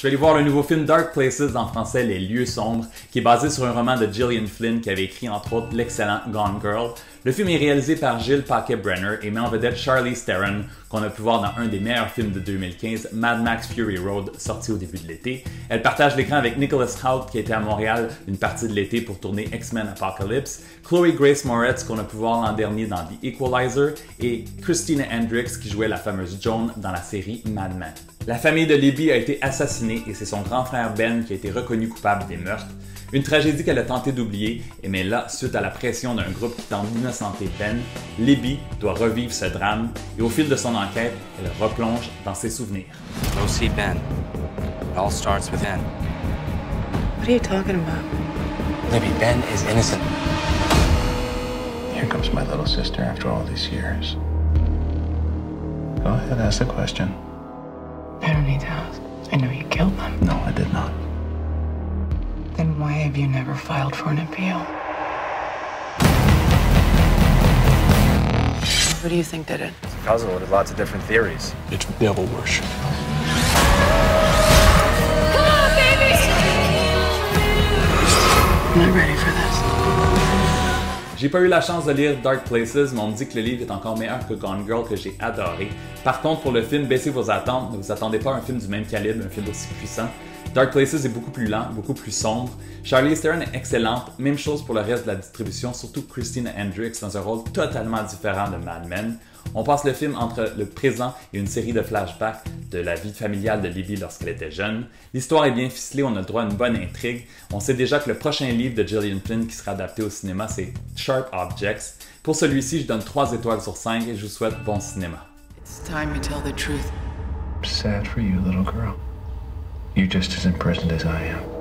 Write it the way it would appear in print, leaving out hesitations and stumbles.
suis allé voir le nouveau film Dark Places, en français Les Lieux Sombres, qui est basé sur un roman de Gillian Flynn qui avait écrit entre autres l'excellent Gone Girl. Le film est réalisé par Gilles Paquet-Brenner et met en vedette Charlize Theron, qu'on a pu voir dans un des meilleurs films de 2015, Mad Max Fury Road, sorti au début de l'été. Elle partage l'écran avec Nicholas Hoult, qui était à Montréal une partie de l'été pour tourner X-Men Apocalypse, Chloe Grace Moretz, qu'on a pu voir l'an dernier dans The Equalizer, et Christina Hendricks, qui jouait la fameuse Joan dans la série Mad Men. La famille de Libby a été assassinée et c'est son grand frère Ben qui a été reconnu coupable des meurtres. Une tragédie qu'elle a tenté d'oublier, mais là, suite à la pression d'un groupe qui tente d'innocenter Ben, Libby doit revivre ce drame et au fil de son enquête, elle replonge dans ses souvenirs. Go see Ben. It all starts with Ben. What are you talking about? Libby, Ben is innocent. Here comes my little sister after all these years. Go ahead, ask the question. I don't need to ask. I know you killed them. No, I did not. Then why have you never filed for an appeal? Who do you think did it? It's a puzzle with lots of different theories. It's devil worship. Come on, baby! I'm not ready for this. J'ai pas eu la chance de lire Dark Places, mais on me dit que le livre est encore meilleur que Gone Girl, que j'ai adoré. Par contre, pour le film, baissez vos attentes, ne vous attendez pas à un film du même calibre, un film aussi puissant. Dark Places est beaucoup plus lent, beaucoup plus sombre. Charlize Theron est excellente, même chose pour le reste de la distribution, surtout Christina Hendricks dans un rôle totalement différent de Mad Men. On passe le film entre le présent et une série de flashbacks de la vie familiale de Libby lorsqu'elle était jeune. L'histoire est bien ficelée, on a le droit à une bonne intrigue. On sait déjà que le prochain livre de Gillian Flynn qui sera adapté au cinéma, c'est Sharp Objects. Pour celui-ci, je donne 3 étoiles sur 5 et je vous souhaite bon cinéma. It's time you tell the truth. Sad for you, little girl. You're just as imprisoned as I am.